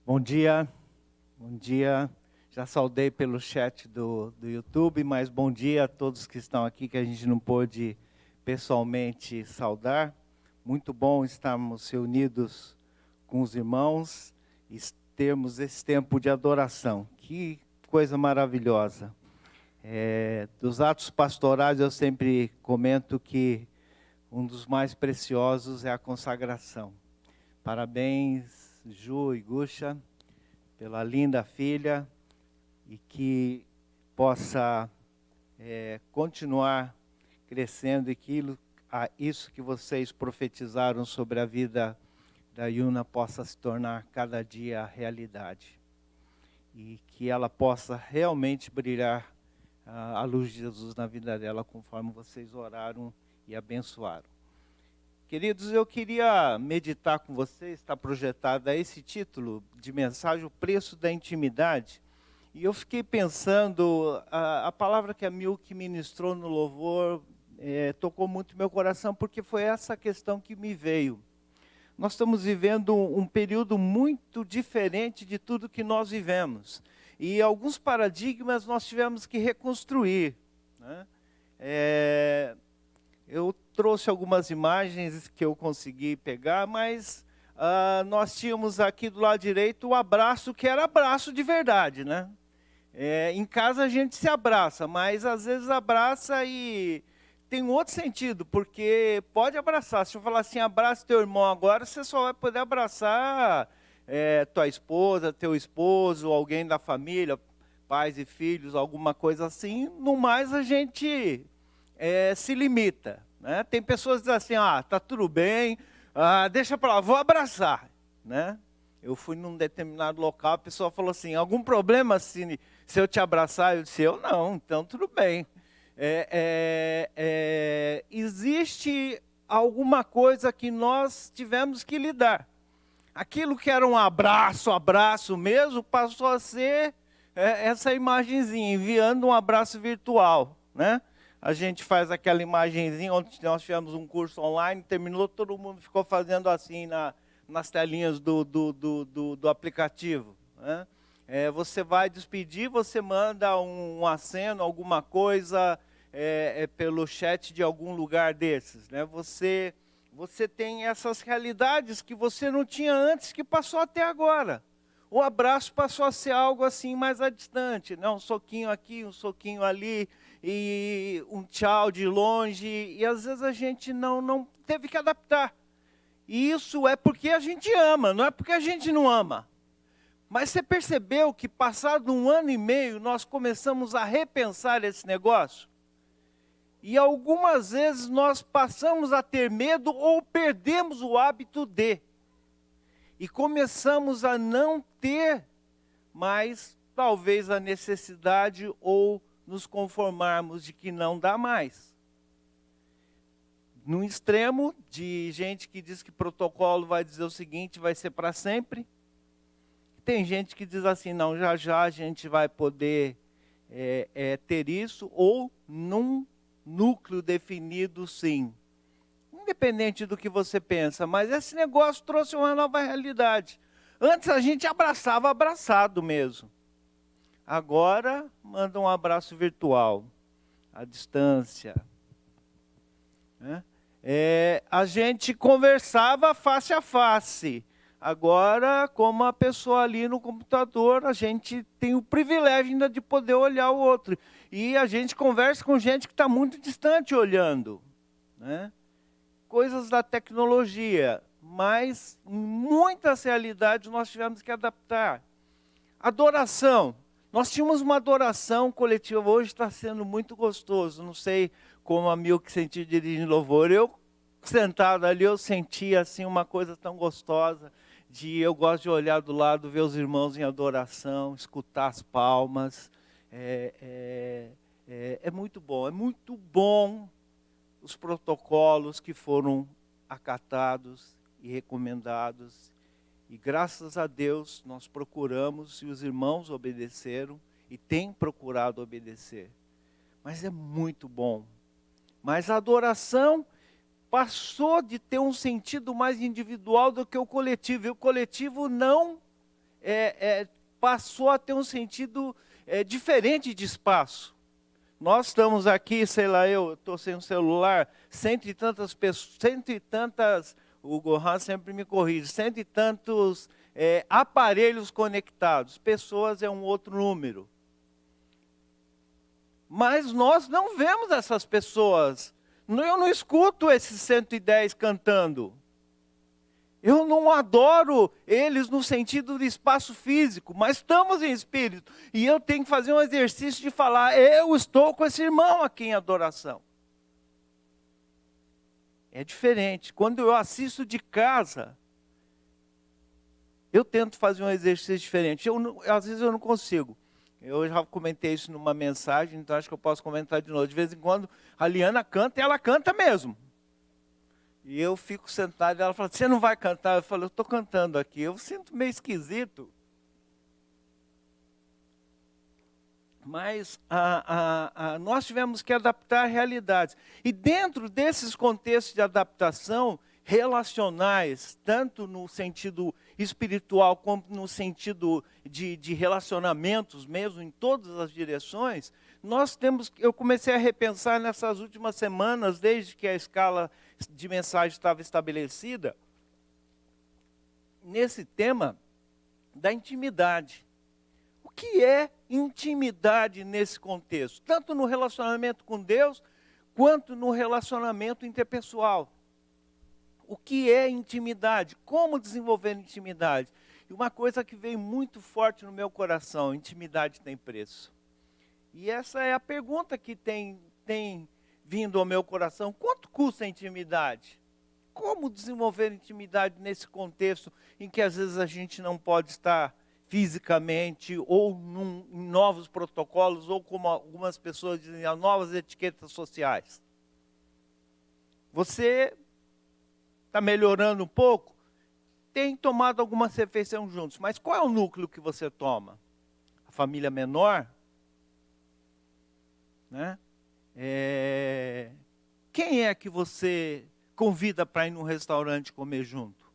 Bom dia, bom dia. Já saudei pelo chat do YouTube, mas bom dia a todos que estão aqui, que a gente não pôde pessoalmente saudar. Muito bom estarmos reunidos com os irmãos e termos esse tempo de adoração. Que coisa maravilhosa. Dos atos pastorais eu sempre comento que um dos mais preciosos é a consagração. Parabéns, Ju e Guxa, pela linda filha, e que possa continuar crescendo, e que isso que vocês profetizaram sobre a vida da Yuna possa se tornar cada dia realidade. E que ela possa realmente brilhar a luz de Jesus na vida dela, conforme vocês oraram e abençoaram. Queridos, eu queria meditar com vocês, está projetado esse título de mensagem, o preço da intimidade. E eu fiquei pensando, a palavra que a Milk ministrou no louvor tocou muito meu coração, porque foi essa questão que me veio. Nós estamos vivendo um período muito diferente de tudo que nós vivemos. E alguns paradigmas nós tivemos que reconstruir, né? Eu trouxe algumas imagens que eu consegui pegar, mas nós tínhamos aqui do lado direito o abraço, que era abraço de verdade, né? Em casa a gente se abraça, mas às vezes abraça e tem um outro sentido, porque pode abraçar. Se eu falar assim, abraça teu irmão agora, você só vai poder abraçar tua esposa, teu esposo, alguém da família, pais e filhos, alguma coisa assim. No mais a gente se limita, né? Tem pessoas que dizem assim, tá tudo bem, deixa para lá, vou abraçar, né? Eu fui num determinado local, a pessoa falou assim, algum problema se eu te abraçar? Eu disse, eu não, então tudo bem. Existe alguma coisa que nós tivemos que lidar. Aquilo que era um abraço mesmo, passou a ser essa imagenzinha, enviando um abraço virtual, né? A gente faz aquela imagenzinha, onde nós tivemos um curso online, terminou, todo mundo ficou fazendo assim nas telinhas do aplicativo, né? Você vai despedir, você manda um aceno, alguma coisa pelo chat de algum lugar desses, né? Você tem essas realidades que você não tinha antes, que passou até agora. O abraço passou a ser algo assim mais distante, né? Um soquinho aqui, um soquinho ali, e um tchau de longe, e às vezes a gente não teve que adaptar. E isso é porque a gente ama, não é porque a gente não ama. Mas você percebeu que passado 1 ano e meio, nós começamos a repensar esse negócio? E algumas vezes nós passamos a ter medo ou perdemos o hábito de. E começamos a não ter mais, talvez, a necessidade ou nos conformarmos de que não dá mais. No extremo de gente que diz que protocolo vai dizer o seguinte, vai ser para sempre. Tem gente que diz assim, não, já a gente vai poder ter isso, ou num núcleo definido, sim. Independente do que você pensa, mas esse negócio trouxe uma nova realidade. Antes a gente abraçava abraçado mesmo. Agora manda um abraço virtual, à distância, né? A gente conversava face a face. Agora, como a pessoa ali no computador, a gente tem o privilégio ainda de poder olhar o outro. E a gente conversa com gente que está muito distante olhando, né? Coisas da tecnologia, mas em muitas realidades nós tivemos que adaptar. Adoração. Nós tínhamos uma adoração coletiva, hoje está sendo muito gostoso. Não sei como a Milk sentiu dirigindo louvor. Eu, sentado ali, eu sentia assim, uma coisa tão gostosa. Eu gosto de olhar do lado, ver os irmãos em adoração, escutar as palmas. É muito bom os protocolos que foram acatados e recomendados. E graças a Deus nós procuramos, e os irmãos obedeceram, e têm procurado obedecer. Mas é muito bom. Mas a adoração passou de ter um sentido mais individual do que o coletivo. E o coletivo não passou a ter um sentido diferente de espaço. Nós estamos aqui, sei lá, eu estou sem um celular, cento e tantas pessoas, o Gohan sempre me corrige, cento e tantos aparelhos conectados. Pessoas é um outro número. Mas nós não vemos essas pessoas. Eu não escuto esses 110 cantando. Eu não adoro eles no sentido de espaço físico, mas estamos em espírito. E eu tenho que fazer um exercício de falar, eu estou com esse irmão aqui em adoração. É diferente. Quando eu assisto de casa, eu tento fazer um exercício diferente. Às vezes eu não consigo. Eu já comentei isso numa mensagem, então acho que eu posso comentar de novo. De vez em quando a Liana canta e ela canta mesmo. E eu fico sentado e ela fala, você não vai cantar? Eu falo, eu estou cantando aqui. Eu sinto meio esquisito. Mas nós tivemos que adaptar realidades. E dentro desses contextos de adaptação relacionais, tanto no sentido espiritual como no sentido de relacionamentos mesmo, em todas as direções, eu comecei a repensar nessas últimas semanas, desde que a escala de mensagem estava estabelecida, nesse tema da intimidade. O que é intimidade nesse contexto? Tanto no relacionamento com Deus, quanto no relacionamento interpessoal. O que é intimidade? Como desenvolver intimidade? E uma coisa que veio muito forte no meu coração, intimidade tem preço. E essa é a pergunta que tem vindo ao meu coração. Quanto custa a intimidade? Como desenvolver intimidade nesse contexto em que às vezes a gente não pode estar fisicamente, ou em novos protocolos, ou como algumas pessoas dizem, novas etiquetas sociais? Você está melhorando um pouco? Tem tomado alguma refeição juntos, mas qual é o núcleo que você toma? A família menor? Né? Quem é que você convida para ir num restaurante comer junto?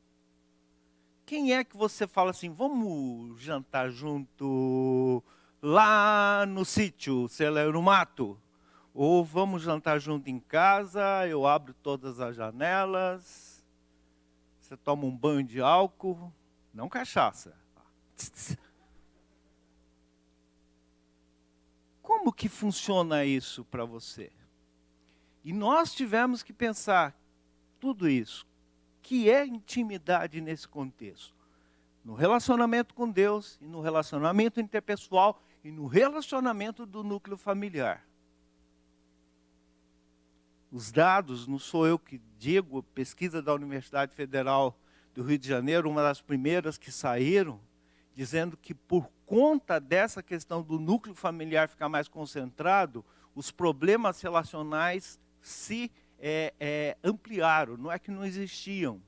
Quem é que você fala assim, vamos jantar junto lá no sítio, sei lá, no mato? Ou vamos jantar junto em casa, eu abro todas as janelas, você toma um banho de álcool, não cachaça. Como que funciona isso para você? E nós tivemos que pensar tudo isso. Que é intimidade nesse contexto? No relacionamento com Deus, e no relacionamento interpessoal, e no relacionamento do núcleo familiar. Os dados, não sou eu que digo, pesquisa da Universidade Federal do Rio de Janeiro, uma das primeiras que saíram, dizendo que por conta dessa questão do núcleo familiar ficar mais concentrado, os problemas relacionais se ampliaram, não é que não existiam.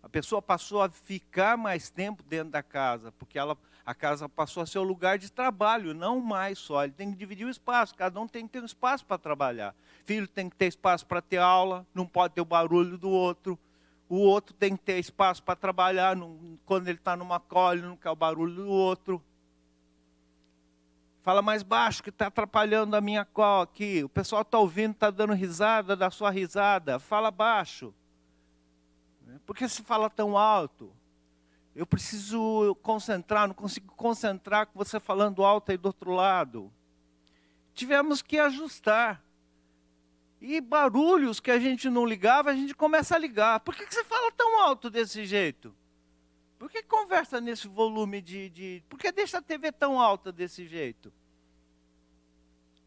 A pessoa passou a ficar mais tempo dentro da casa, porque a casa passou a ser o lugar de trabalho, não mais só. Ele tem que dividir o espaço, cada um tem que ter um espaço para trabalhar. Filho tem que ter espaço para ter aula, não pode ter o barulho do outro. O outro tem que ter espaço para trabalhar, quando ele está numa cola, ele não quer o barulho do outro. Fala mais baixo, que está atrapalhando a minha call aqui. O pessoal está ouvindo, está dando risada da sua risada. Fala baixo. Por que se fala tão alto? Eu preciso concentrar, não consigo concentrar com você falando alto aí do outro lado. Tivemos que ajustar. E barulhos que a gente não ligava, a gente começa a ligar. Por que você fala tão alto desse jeito? Por que conversa nesse volume Por que deixa a TV tão alta desse jeito?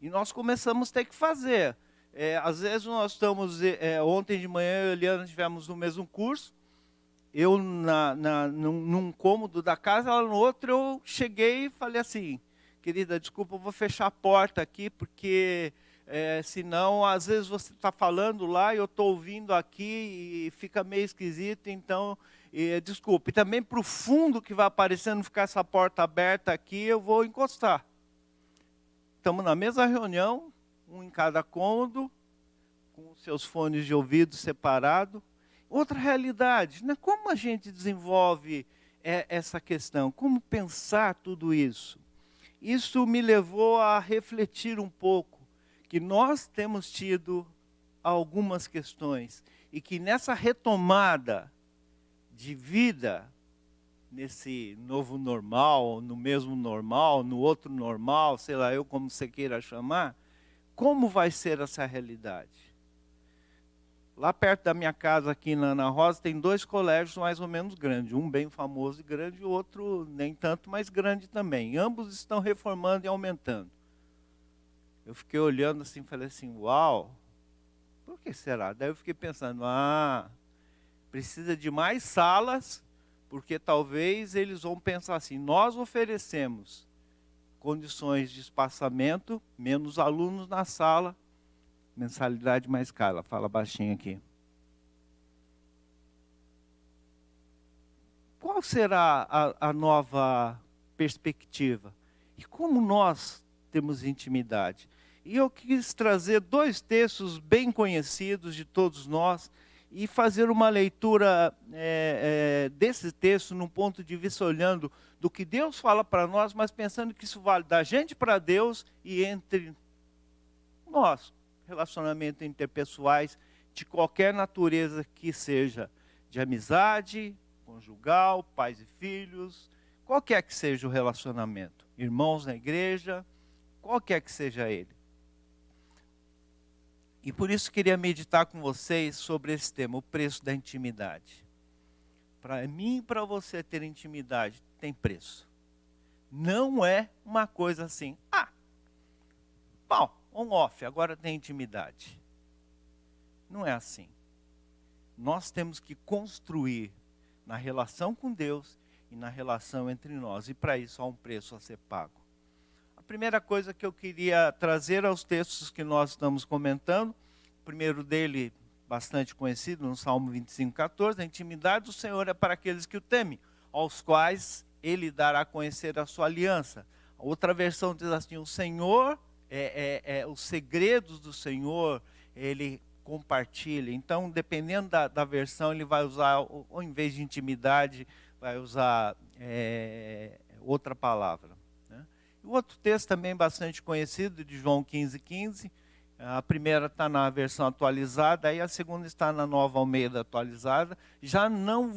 E nós começamos a ter que fazer. Às vezes nós estamos... ontem de manhã eu e a Eliana tivemos no mesmo curso. Eu num cômodo da casa, ela no outro. Eu cheguei e falei assim, querida, desculpa, eu vou fechar a porta aqui, porque... senão, às vezes você está falando lá e eu estou ouvindo aqui e fica meio esquisito, então, desculpe. E também para o fundo que vai aparecendo, ficar essa porta aberta aqui, eu vou encostar. Estamos na mesma reunião, um em cada cômodo, com os seus fones de ouvido separados. Outra realidade, né? Como a gente desenvolve essa questão? Como pensar tudo isso? Isso me levou a refletir um pouco, que nós temos tido algumas questões, e que nessa retomada de vida, nesse novo normal, no mesmo normal, no outro normal, sei lá eu como você queira chamar, como vai ser essa realidade? Lá perto da minha casa, aqui na Ana Rosa, tem 2 colégios mais ou menos grandes. Um bem famoso e grande, e o outro nem tanto, mas grande também. Ambos estão reformando e aumentando. Eu fiquei olhando assim e falei assim, uau, por que será? Daí eu fiquei pensando, precisa de mais salas, porque talvez eles vão pensar assim, nós oferecemos condições de espaçamento, menos alunos na sala, mensalidade mais cara. Fala baixinho aqui. Qual será a nova perspectiva? E como nós temos intimidade? E eu quis trazer 2 textos bem conhecidos de todos nós e fazer uma leitura desse texto num ponto de vista olhando do que Deus fala para nós, mas pensando que isso vale da gente para Deus e entre nós, relacionamentos interpessoais de qualquer natureza que seja, de amizade, conjugal, pais e filhos, qualquer que seja o relacionamento, irmãos na igreja, qualquer que seja ele. E por isso queria meditar com vocês sobre esse tema, o preço da intimidade. Para mim e para você ter intimidade, tem preço. Não é uma coisa assim, bom, on-off, agora tem intimidade. Não é assim. Nós temos que construir na relação com Deus e na relação entre nós. E para isso há um preço a ser pago. A primeira coisa que eu queria trazer aos textos que nós estamos comentando, o primeiro dele, bastante conhecido, no Salmo 25:14, a intimidade do Senhor é para aqueles que o temem, aos quais Ele dará a conhecer a sua aliança. A outra versão diz assim, o Senhor, os segredos do Senhor, Ele compartilha. Então, dependendo da versão, ele vai usar, ou em vez de intimidade, vai usar outra palavra. Né? O outro texto também bastante conhecido, de João 15:15. A primeira está na versão atualizada, aí a segunda está na Nova Almeida atualizada. Já não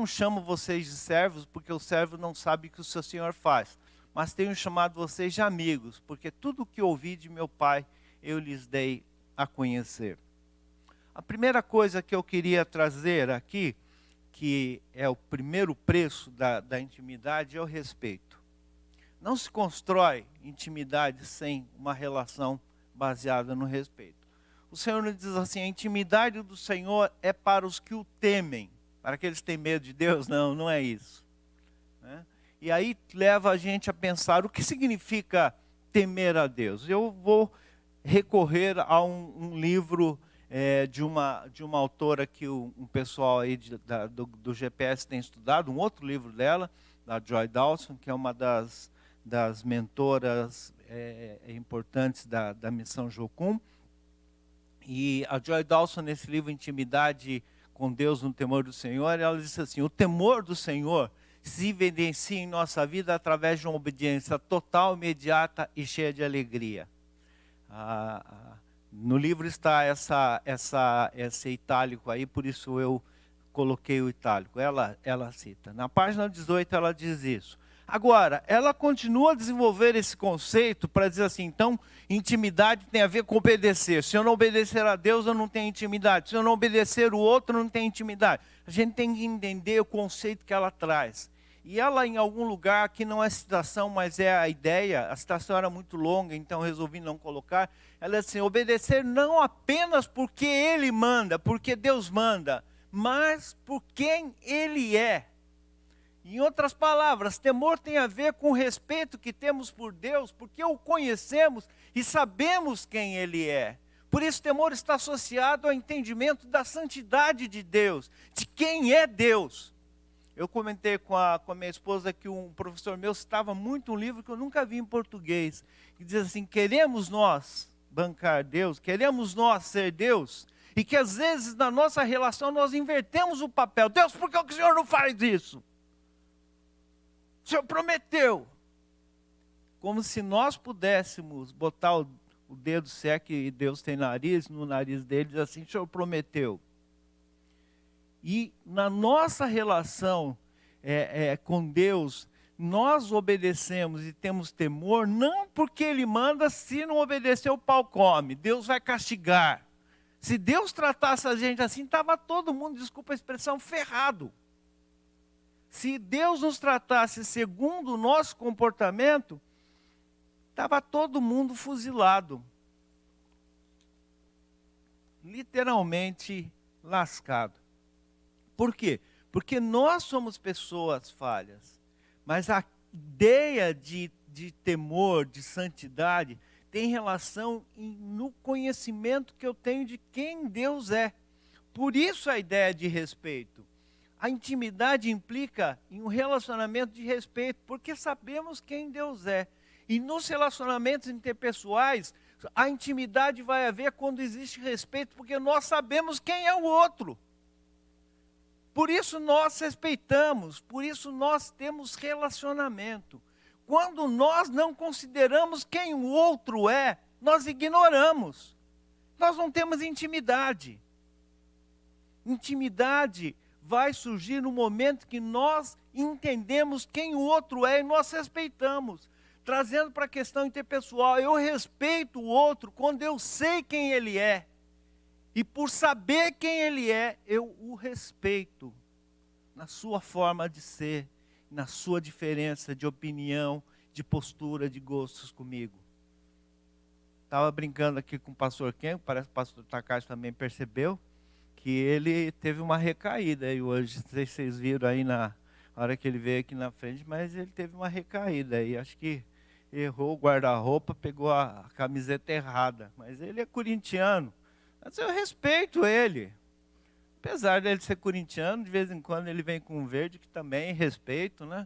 chamo vocês de servos, porque o servo não sabe o que o seu Senhor faz. Mas tenho chamado vocês de amigos, porque tudo o que ouvi de meu Pai, eu lhes dei a conhecer. A primeira coisa que eu queria trazer aqui, que é o primeiro preço da intimidade, é o respeito. Não se constrói intimidade sem uma relação baseada no respeito. O Senhor nos diz assim, a intimidade do Senhor é para os que o temem. Para aqueles que têm medo de Deus? Não, não é isso. Né? E aí leva a gente a pensar, o que significa temer a Deus? Eu vou recorrer a um livro de uma autora que um pessoal aí do GPS tem estudado, um outro livro dela, da Joy Dawson, que é uma das mentoras importantes da missão Jocum. E a Joy Dawson, nesse livro Intimidade com Deus no Temor do Senhor, ela diz assim, o temor do Senhor se evidencia em nossa vida através de uma obediência total, imediata e cheia de alegria. No livro está esse itálico aí, por isso eu coloquei o itálico. Ela cita. Na página 18 ela diz isso. Agora, ela continua a desenvolver esse conceito para dizer assim, então, intimidade tem a ver com obedecer. Se eu não obedecer a Deus, eu não tenho intimidade. Se eu não obedecer o outro, eu não tenho intimidade. A gente tem que entender o conceito que ela traz. E ela, em algum lugar, aqui não é citação, mas é a ideia, a citação era muito longa, então resolvi não colocar. Ela diz assim, obedecer não apenas porque Ele manda, porque Deus manda, mas por quem Ele é. Em outras palavras, temor tem a ver com o respeito que temos por Deus, porque o conhecemos e sabemos quem Ele é. Por isso, temor está associado ao entendimento da santidade de Deus, de quem é Deus. Eu comentei com a minha esposa que um professor meu citava muito um livro que eu nunca vi em português, que diz assim, queremos nós bancar Deus, queremos nós ser Deus, E que às vezes na nossa relação nós invertemos o papel. Deus, por que o Senhor não faz isso? O Senhor prometeu. Como se nós pudéssemos botar o dedo, se é que Deus tem nariz, no nariz dele, diz assim, o Senhor prometeu. E na nossa relação com Deus, nós obedecemos e temos temor, não porque Ele manda, se não obedecer o pau come, Deus vai castigar. Se Deus tratasse a gente assim, estava todo mundo, desculpa a expressão, ferrado. Se Deus nos tratasse segundo o nosso comportamento, estava todo mundo fuzilado. Literalmente lascado. Por quê? Porque nós somos pessoas falhas. Mas a ideia de temor, de santidade, tem relação no conhecimento que eu tenho de quem Deus é. Por isso a ideia de respeito. A intimidade implica em um relacionamento de respeito, porque sabemos quem Deus é. E nos relacionamentos interpessoais, a intimidade vai haver quando existe respeito, porque nós sabemos quem é o outro. Por isso nós respeitamos, por isso nós temos relacionamento. Quando nós não consideramos quem o outro é, nós ignoramos. Nós não temos intimidade. Intimidade vai surgir no momento que nós entendemos quem o outro é e nós respeitamos. Trazendo para a questão interpessoal, eu respeito o outro quando eu sei quem ele é. E por saber quem ele é, eu o respeito na sua forma de ser, na sua diferença de opinião, de postura, de gostos comigo. Estava brincando aqui com o pastor Ken, parece que o pastor Takashi também percebeu, que ele teve uma recaída aí hoje. Não sei se vocês viram aí na hora que ele veio aqui na frente, mas ele teve uma recaída aí. Acho que errou o guarda-roupa, pegou a camiseta errada. Mas ele é corintiano. Mas eu respeito ele. Apesar dele ser corintiano, de vez em quando ele vem com verde, que também respeito, né?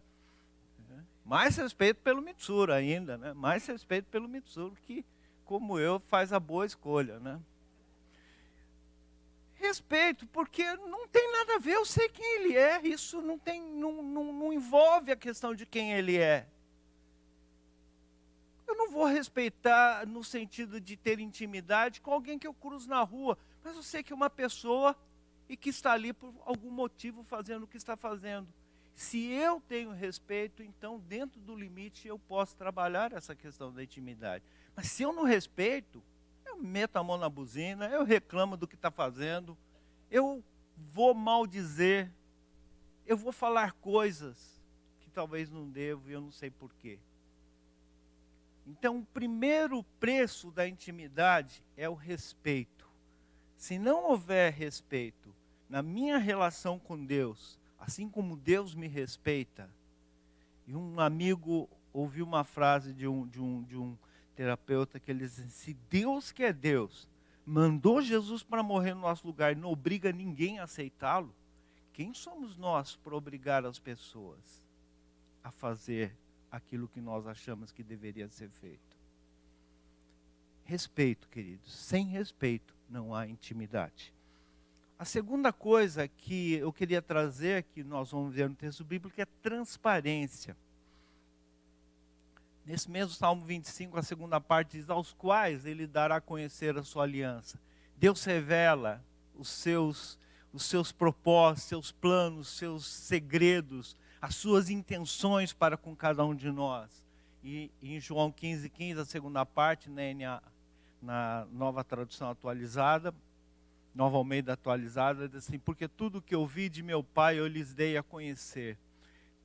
Mais respeito pelo Mitsuru ainda, né? Mais respeito pelo Mitsuru, que, como eu, faz a boa escolha, né? Respeito, porque não tem nada a ver, eu sei quem ele é, isso não envolve a questão de quem ele é. Eu não vou respeitar no sentido de ter intimidade com alguém que eu cruzo na rua, mas eu sei que é uma pessoa e que está ali por algum motivo fazendo o que está fazendo. Se eu tenho respeito, então dentro do limite eu posso trabalhar essa questão da intimidade. Mas se eu não respeito, eu meto a mão na buzina, eu reclamo do que está fazendo, eu vou maldizer, eu vou falar coisas que talvez não devo e eu não sei porquê. Então, o primeiro preço da intimidade é o respeito. Se não houver respeito na minha relação com Deus, assim como Deus me respeita, e um amigo ouviu uma frase de um terapeuta que ele diz assim, se Deus que é Deus, mandou Jesus para morrer no nosso lugar e não obriga ninguém a aceitá-lo, quem somos nós para obrigar as pessoas a fazer aquilo que nós achamos que deveria ser feito? Respeito, queridos. Sem respeito não há intimidade. A segunda coisa que eu queria trazer, que nós vamos ver no texto bíblico, é transparência. Nesse mesmo Salmo 25, a segunda parte diz, aos quais ele dará a conhecer a sua aliança. Deus revela os seus propósitos, seus planos, seus segredos, as suas intenções para com cada um de nós. E em João 15:15, a segunda parte, na nova tradução atualizada, Nova Almeida atualizada, diz assim, porque tudo que eu vi de meu Pai eu lhes dei a conhecer.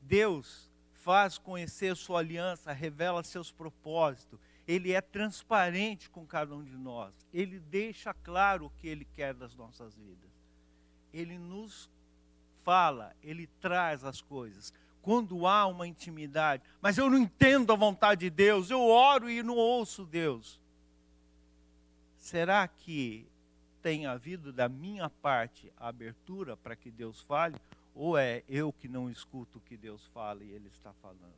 Deus faz conhecer sua aliança, revela seus propósitos. Ele é transparente com cada um de nós. Ele deixa claro o que Ele quer das nossas vidas. Ele nos fala, Ele traz as coisas. Quando há uma intimidade, mas eu não entendo a vontade de Deus, eu oro e não ouço Deus. Será que tem havido da minha parte a abertura para que Deus fale? Ou é eu que não escuto o que Deus fala e Ele está falando?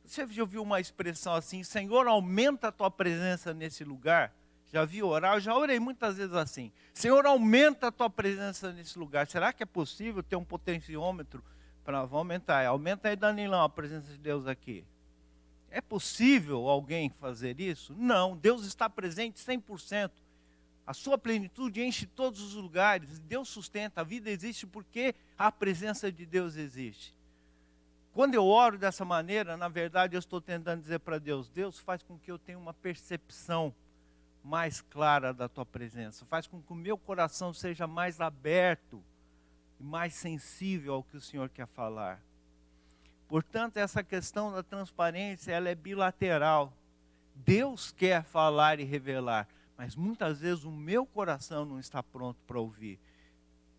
Você já ouviu uma expressão assim, Senhor, aumenta a tua presença nesse lugar? Já vi orar, eu já orei muitas vezes assim. Senhor, aumenta a tua presença nesse lugar. Será que é possível ter um potenciômetro para aumentar? Aumenta aí, Danilão, a presença de Deus aqui. É possível alguém fazer isso? Não, Deus está presente 100%. A sua plenitude enche todos os lugares. Deus sustenta, a vida existe porque a presença de Deus existe. Quando eu oro dessa maneira, na verdade eu estou tentando dizer para Deus, Deus faz com que eu tenha uma percepção mais clara da tua presença. Faz com que o meu coração seja mais aberto e mais sensível ao que o Senhor quer falar. Portanto, essa questão da transparência, ela é bilateral. Deus quer falar e revelar, mas muitas vezes o meu coração não está pronto para ouvir.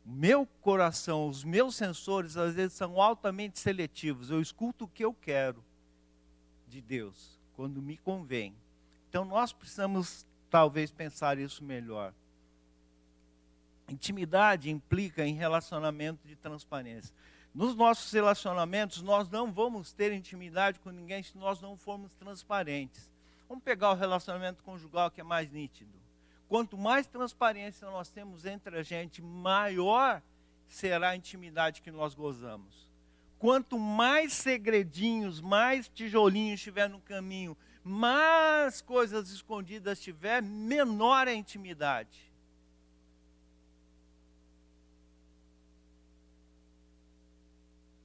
O meu coração, os meus sensores, às vezes são altamente seletivos. Eu escuto o que eu quero de Deus, quando me convém. Então nós precisamos, talvez, pensar isso melhor. Intimidade implica em relacionamento de transparência. Nos nossos relacionamentos, nós não vamos ter intimidade com ninguém se nós não formos transparentes. Vamos pegar o relacionamento conjugal, que é mais nítido. Quanto mais transparência nós temos entre a gente, maior será a intimidade que nós gozamos. Quanto mais segredinhos, mais tijolinhos estiver no caminho, mais coisas escondidas tiver, menor é a intimidade.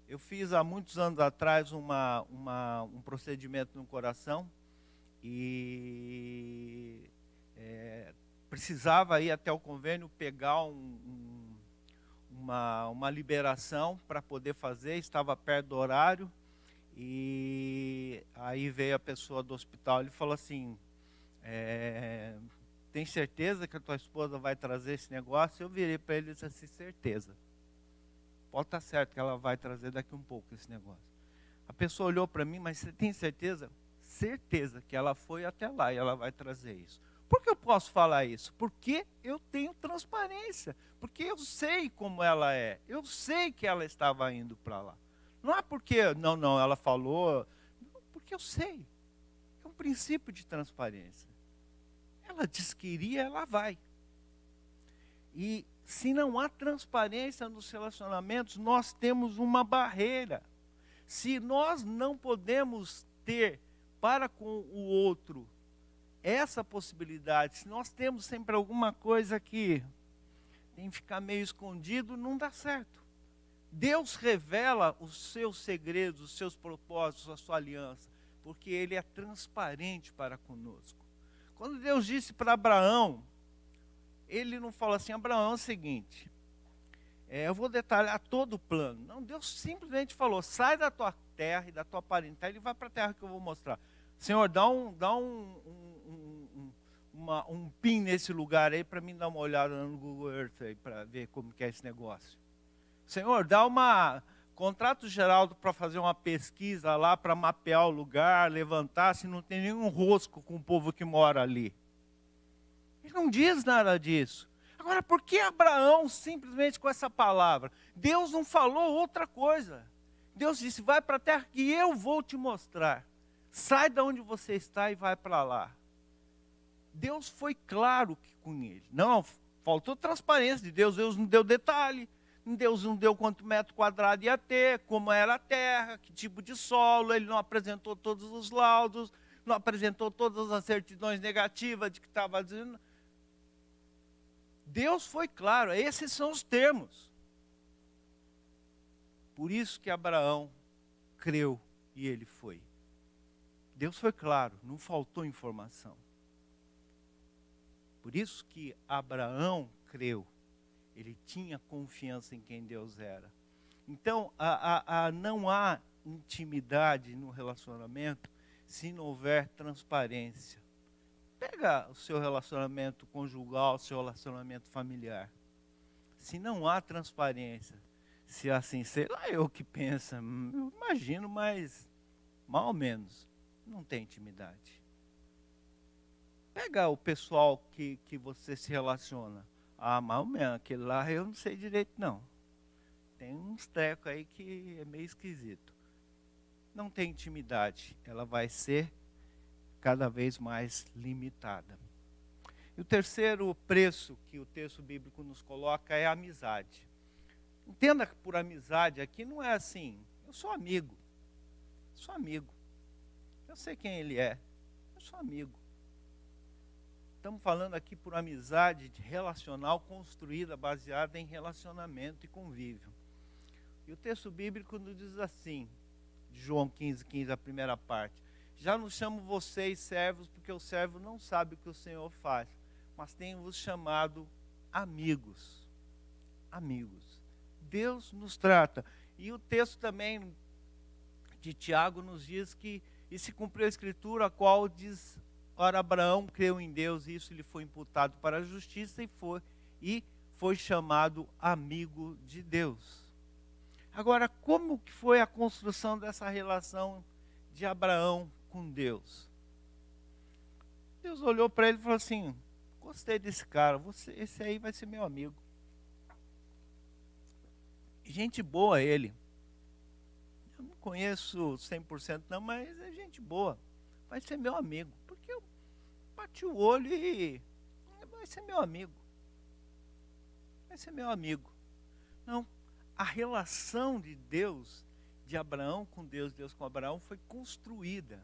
Eu fiz há muitos anos atrás um procedimento no coração e precisava ir até o convênio pegar uma liberação para poder fazer, estava perto do horário, e aí veio a pessoa do hospital e falou assim, tem certeza que a tua esposa vai trazer esse negócio? Eu virei para ele e disse assim, certeza. Pode estar certo que ela vai trazer daqui um pouco esse negócio. A pessoa olhou para mim, mas você tem certeza? Certeza que ela foi até lá e ela vai trazer isso. Por que eu posso falar isso? Porque eu tenho transparência. Porque eu sei como ela é. Eu sei que ela estava indo para lá. Não é porque, não, ela falou. Não, porque eu sei. É um princípio de transparência. Ela disse que iria, ela vai. E se não há transparência nos relacionamentos, nós temos uma barreira. Se nós não podemos ter para com o outro essa possibilidade, se nós temos sempre alguma coisa que tem que ficar meio escondido, não dá certo. Deus revela os seus segredos, os seus propósitos, a sua aliança, porque Ele é transparente para conosco. Quando Deus disse para Abraão, Ele não fala assim, Abraão, é o seguinte, eu vou detalhar todo o plano. Não, Deus simplesmente falou, sai da tua terra e da tua parentela e vai para a terra que eu vou mostrar. Senhor, dá um pin nesse lugar aí para mim dar uma olhada no Google Earth aí para ver como que é esse negócio. Senhor, dá contrato geral para fazer uma pesquisa lá para mapear o lugar, levantar se não tem nenhum rosco com o povo que mora ali. Ele não diz nada disso. Agora, por que Abraão simplesmente com essa palavra? Deus não falou outra coisa. Deus disse, vai para a terra que eu vou te mostrar. Sai de onde você está e vai para lá. Deus foi claro com ele. Não, faltou transparência de Deus. Deus não deu detalhe. Deus não deu quanto metro quadrado ia ter, como era a terra, que tipo de solo. Ele não apresentou todos os laudos, não apresentou todas as certidões negativas de que estava dizendo. Deus foi claro, esses são os termos. Por isso que Abraão creu e ele foi. Deus foi claro, não faltou informação. Por isso que Abraão creu. Ele tinha confiança em quem Deus era. Então, não há intimidade no relacionamento se não houver transparência. Pega o seu relacionamento conjugal, o seu relacionamento familiar. Se não há transparência, se assim, sei lá eu que pensa, eu imagino, mas mal ou menos, não tem intimidade. Pega o pessoal que você se relaciona. Mal ou menos, aquele lá eu não sei direito não. Tem uns trecos aí que é meio esquisito. Não tem intimidade, ela vai ser cada vez mais limitada. E o terceiro preço que o texto bíblico nos coloca é a amizade. Entenda que por amizade aqui não é assim, eu sou amigo. Sou amigo. Eu sei quem ele é. Eu sou amigo. Estamos falando aqui por amizade relacional construída, baseada em relacionamento e convívio. E o texto bíblico nos diz assim, de João 15:15, a primeira parte. Já não chamo vocês servos, porque o servo não sabe o que o Senhor faz, mas tenho-vos chamado amigos. Amigos. Deus nos trata. E o texto também de Tiago nos diz que, e se cumpriu a escritura, a qual diz, ora Abraão creu em Deus, e isso lhe foi imputado para a justiça, e foi chamado amigo de Deus. Agora, como que foi a construção dessa relação de Abraão com Deus? Deus olhou para ele e falou assim, gostei desse cara, esse aí vai ser meu amigo. Gente boa ele. Eu não conheço 100% não, mas é gente boa. Vai ser meu amigo. Porque eu bati o olho e vai ser meu amigo. Vai ser meu amigo. Não, a relação de Deus, de Abraão com Deus, Deus com Abraão, foi construída.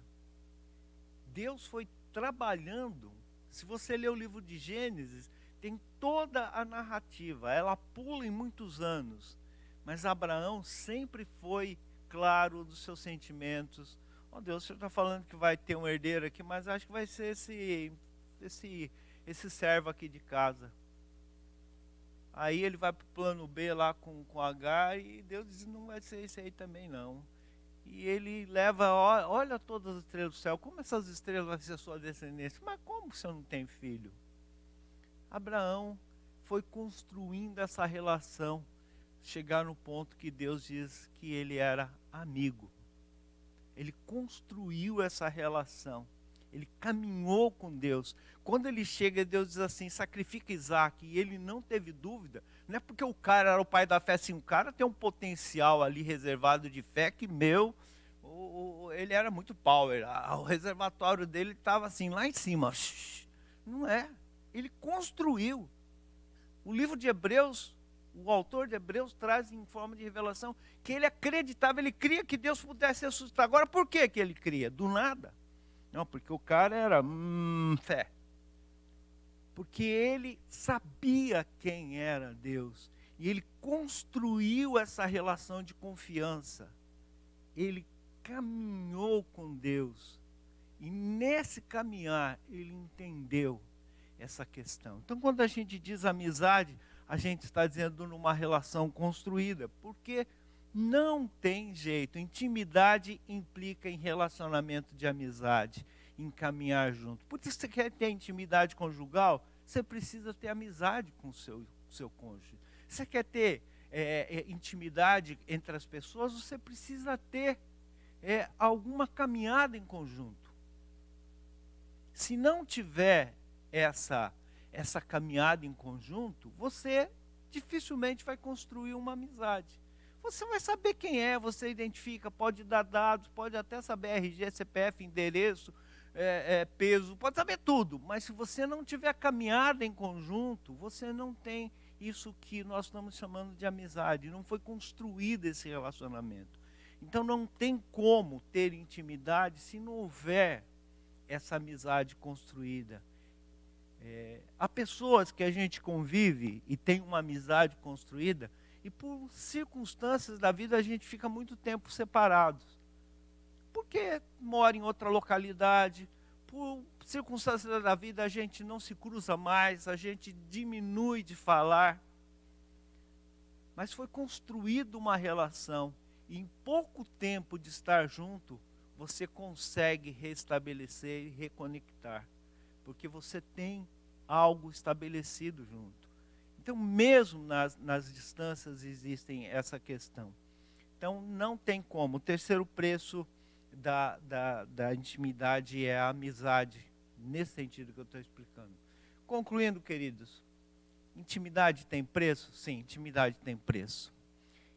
Deus foi trabalhando. Se você ler o livro de Gênesis, tem toda a narrativa. Ela pula em muitos anos. Mas Abraão sempre foi claro dos seus sentimentos. Oh Deus, o Senhor está falando que vai ter um herdeiro aqui, mas acho que vai ser esse servo aqui de casa. Aí ele vai para o plano B lá com Agar, e Deus diz, não vai ser esse aí também não. E ele leva, olha todas as estrelas do céu, como essas estrelas vão ser a sua descendência? Mas como o senhor não tem filho? Abraão foi construindo essa relação, chegar no ponto que Deus diz que ele era amigo. Ele construiu essa relação. Ele caminhou com Deus. Quando ele chega, Deus diz assim, sacrifica Isaac. E ele não teve dúvida. Não é porque o cara era o pai da fé, assim, o cara tem um potencial ali reservado de fé que ele era muito power. O reservatório dele estava assim, lá em cima. Não é. Ele construiu. O livro de Hebreus, o autor de Hebreus traz em forma de revelação que ele acreditava, ele cria que Deus pudesse ressuscitar. Agora, por que ele cria? Do nada. Não, porque o cara era fé. Porque ele sabia quem era Deus. E ele construiu essa relação de confiança. Ele caminhou com Deus. E nesse caminhar, ele entendeu essa questão. Então, quando a gente diz amizade, a gente está dizendo numa relação construída, porque não tem jeito. Intimidade implica em relacionamento de amizade, em caminhar junto. Por isso, você quer ter intimidade conjugal, você precisa ter amizade com o seu cônjuge. Você quer ter intimidade entre as pessoas, você precisa ter alguma caminhada em conjunto. Se não tiver essa caminhada em conjunto, você dificilmente vai construir uma amizade. Você vai saber quem é, você identifica, pode dar dados, pode até saber RG, CPF, endereço, peso, pode saber tudo. Mas se você não tiver caminhada em conjunto, você não tem isso que nós estamos chamando de amizade. Não foi construído esse relacionamento. Então não tem como ter intimidade se não houver essa amizade construída. Há pessoas que a gente convive e tem uma amizade construída e por circunstâncias da vida a gente fica muito tempo separados. Porque mora em outra localidade, por circunstâncias da vida a gente não se cruza mais, a gente diminui de falar. Mas foi construída uma relação e em pouco tempo de estar junto, você consegue restabelecer e reconectar. Porque você tem algo estabelecido junto. Então, mesmo nas distâncias existem essa questão. Então, não tem como. O terceiro preço da intimidade é a amizade, nesse sentido que eu estou explicando. Concluindo, queridos, intimidade tem preço? Sim, intimidade tem preço.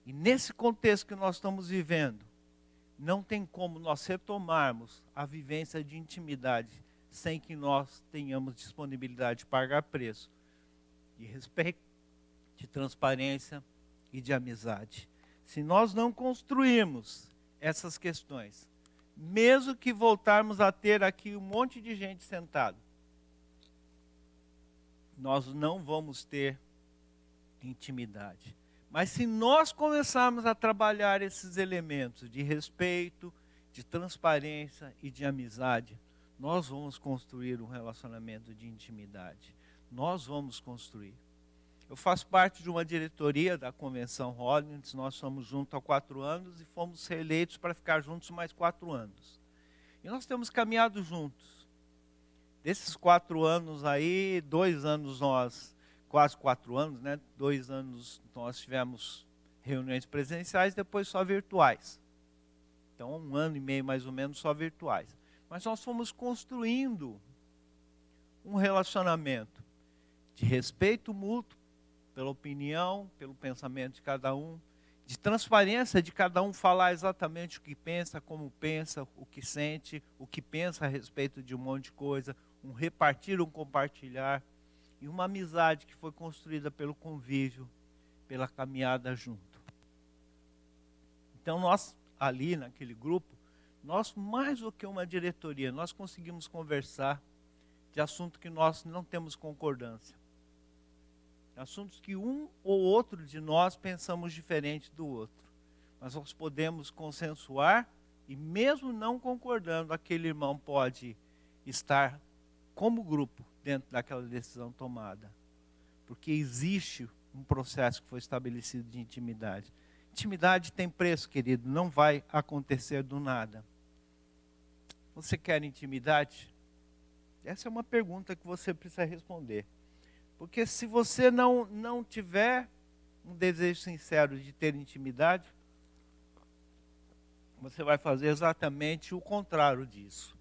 E nesse contexto que nós estamos vivendo, não tem como nós retomarmos a vivência de intimidade sem que nós tenhamos disponibilidade de pagar preço, de respeito, de transparência e de amizade. Se nós não construirmos essas questões, mesmo que voltarmos a ter aqui um monte de gente sentada, nós não vamos ter intimidade. Mas se nós começarmos a trabalhar esses elementos de respeito, de transparência e de amizade, nós vamos construir um relacionamento de intimidade. Nós vamos construir. Eu faço parte de uma diretoria da Convenção Holiness, nós somos juntos há 4 anos e fomos reeleitos para ficar juntos mais 4 anos. E nós temos caminhado juntos. Desses 4 anos aí, 2 anos nós, quase 4 anos, né? 2 anos nós tivemos reuniões presenciais, depois só virtuais. Então, 1 ano e meio mais ou menos só virtuais. Mas nós fomos construindo um relacionamento de respeito mútuo, pela opinião, pelo pensamento de cada um, de transparência de cada um falar exatamente o que pensa, como pensa, o que sente, o que pensa a respeito de um monte de coisa, um repartir, um compartilhar, e uma amizade que foi construída pelo convívio, pela caminhada junto. Então nós, ali naquele grupo, nós mais do que uma diretoria, nós conseguimos conversar de assuntos que nós não temos concordância. Assuntos que um ou outro de nós pensamos diferente do outro. Mas nós podemos consensuar e mesmo não concordando, aquele irmão pode estar como grupo dentro daquela decisão tomada. Porque existe um processo que foi estabelecido de intimidade. Intimidade tem preço, querido, não vai acontecer do nada. Você quer intimidade? Essa é uma pergunta que você precisa responder. Porque se você não tiver um desejo sincero de ter intimidade, você vai fazer exatamente o contrário disso.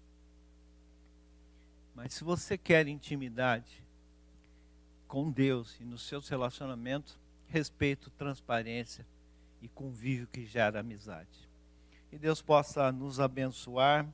Mas se você quer intimidade com Deus e nos seus relacionamentos, respeito, transparência e convívio que gera amizade. Que Deus possa nos abençoar,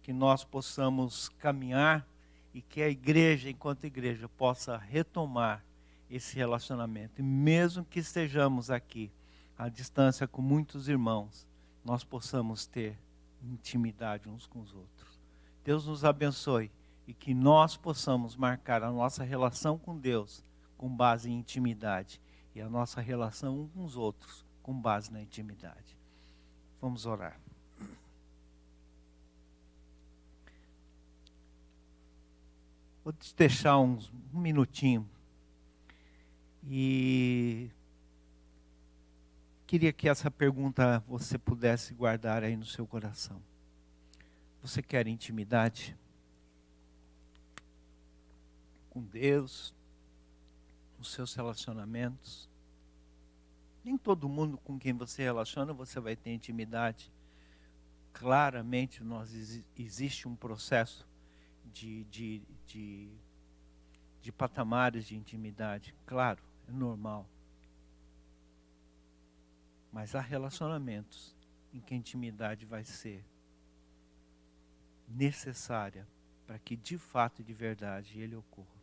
que nós possamos caminhar e que a igreja, enquanto igreja, possa retomar esse relacionamento. E mesmo que estejamos aqui, à distância com muitos irmãos, nós possamos ter intimidade uns com os outros. Deus nos abençoe e que nós possamos marcar a nossa relação com Deus com base em intimidade e a nossa relação uns com os outros com base na intimidade. Vamos orar. Vou te deixar um minutinho e queria que essa pergunta você pudesse guardar aí no seu coração. Você quer intimidade com Deus, nos seus relacionamentos? Nem todo mundo com quem você relaciona você vai ter intimidade. Claramente existe um processo de patamares de intimidade. Claro, é normal. Mas há relacionamentos em que a intimidade vai ser necessária para que de fato e de verdade ele ocorra.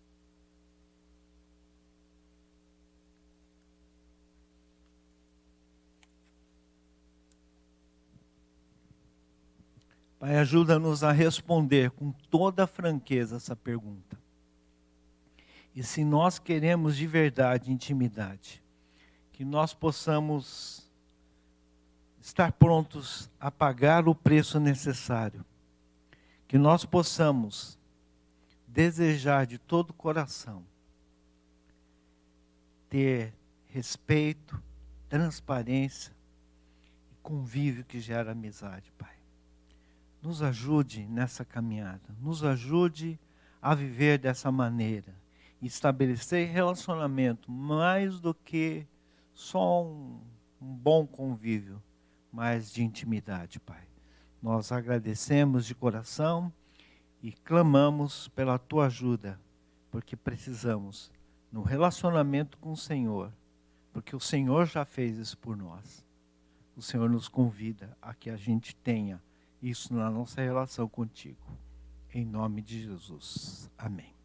Pai, ajuda-nos a responder com toda a franqueza essa pergunta. E se nós queremos de verdade intimidade, que nós possamos estar prontos a pagar o preço necessário, que nós possamos desejar de todo o coração ter respeito, transparência e convívio que gera amizade, Pai. Nos ajude nessa caminhada, nos ajude a viver dessa maneira, estabelecer relacionamento mais do que só um bom convívio, mas de intimidade, Pai. Nós agradecemos de coração e clamamos pela Tua ajuda, porque precisamos no relacionamento com o Senhor, porque o Senhor já fez isso por nós. O Senhor nos convida a que a gente tenha isso na nossa relação contigo. em nome de Jesus. Amém.